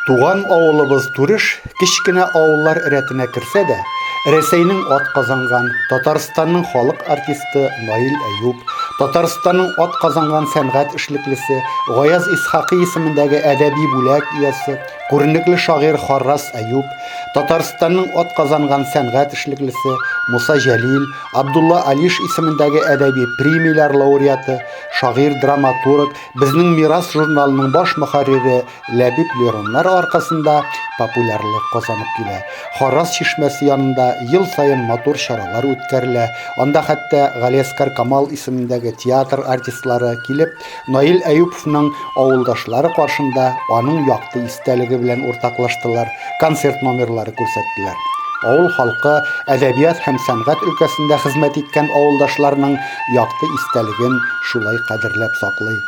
Туган авылыбыз Турыш кичкенә авыллар рәтенә керсә дә, Рәсәйнең атказанган, Татарстанның халык артисты Наил Әюп, Татарстанның атказанган сәнгать эшлеклесе Гаяз Исхакый исемендәге әдәби бүләк иясе, күренекле шагыйрь Харрас Әюп, Татарстанның атказанган сәнгать эшлеклесе Муса Җәлил, Абдулла Алиш исемендәге әдәби премиялар лауреаты, шагыйрь-драматург, безнең Мирас журналының баш мөхәррире Ләбиб Лероннар аркасында популярлык казанып килә. Харрас чишмәсе янында ел сайын матур чаралар үткәрелә. Анда хәтта Галиәскәр Камал исемендәге театр артистлары килеп, Наил Әюповның авылдашлары каршында аның якты истәлеге белән уртаклаштылар, концерт номерлары күрсәттеләр. Авыл халкы әдәбият һәм сәнгать өлкәсендә хезмәт иткән авылдашларның якты истәлеген шулай кадерләп саклый.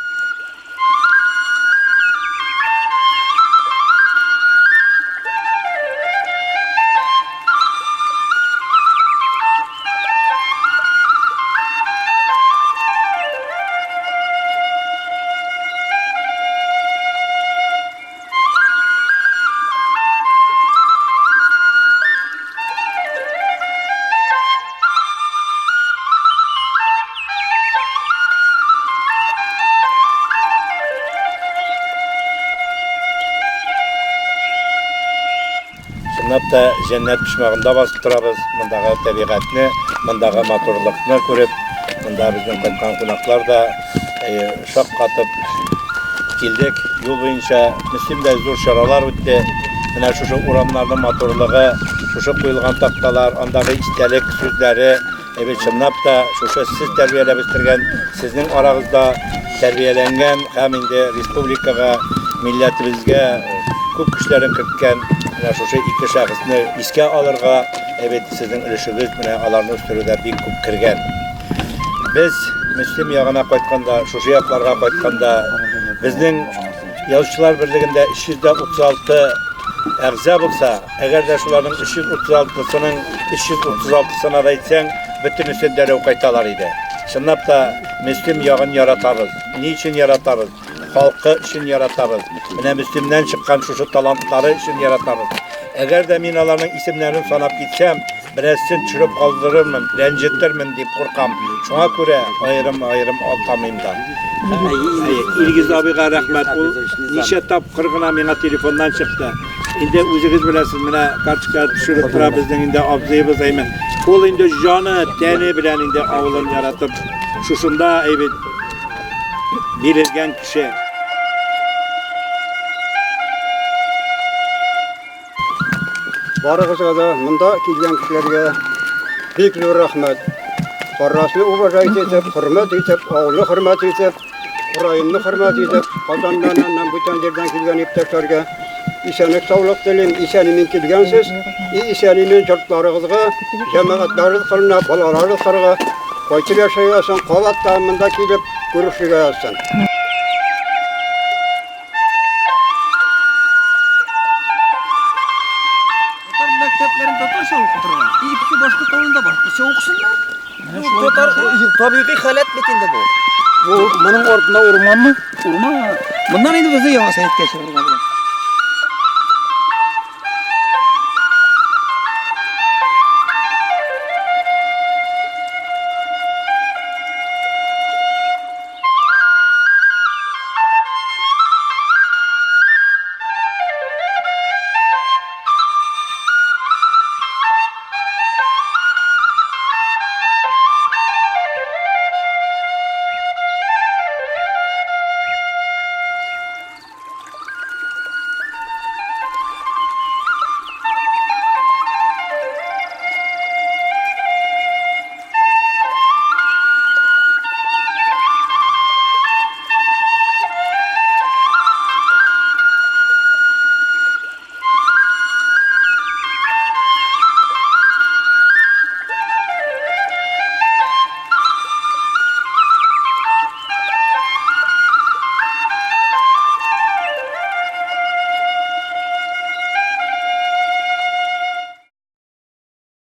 Чынлапта җәннәт пишмагында басып торабыз. Мондагы табигатьне, мондагы матурлыкны күреп, монда безнең кайткан кунаклар да шаккатып килдек. Юл буенча мөслимдә зур чаралар үтте. Менә шушы урамнарның матурлыгы, шушы куелган такталар, андагы истәлек сүзләре, чынлапта шушы сез тәрбияләп үстергән, сезнең арагызда тәрбияләнгән һәм инде республикага, милләтебезгә күп көчләрен керткән менә шушы ике шәхесне искә алырга, сезнең өлешегез менә аларны үстерүдә бик күп кергән. Без мөслим ягына кайтканда, шушы якларга кайтканда, безнең Язучылар берлегендә 336 әгъза булса, әгәр дә шуларның 336-сының 336-сына да әйтсәң, бөтенесе дәрәү кайталар иде. Чынлап та мөслим ягын яратабыз. Ни өчен яратабыз? Халкы өчен яратабыз. Менә мөслимнән чыккан шушы талантлары өчен яратабыз. Әгәр дә мин аларның исемнәрен санап китсәм, берәрсен төшереп калдырырмын, рәнҗетермен дип куркам. Шуңа күрә аерым атамыйм да. Илгиз абыйга рәхмәт. Ул ничә тапкыр гына миңа телефоннан чыкты. Инде үзегез беләсез, менә карточка төшереп тора безнең инде абзыебыз әймен. Ул инде җаны, тәне белән инде авылын яратып, шушында бирелгән кеше. Барыгызга да монда килгән кешеләргә бик зур рәхмәт. Харрасны уважать итеп, хөрмәт итеп, авылны хөрмәт итеп, районны хөрмәт итеп, Казаннан, бүтән җирдән килгән иптәшләргә исәнлек, саулык телим. Исәнмен килгәнсез, исәнмен җортларыгызга, җәмәгатьләрегезгә, балаларыгызга кайтып яшәясың, кабатта монда килеп күрешергә ясың. Табигый халат бит инде бу. Моның артында урманмы? Урман. Моннан инде безне яңа сәяхәткә чыгарга.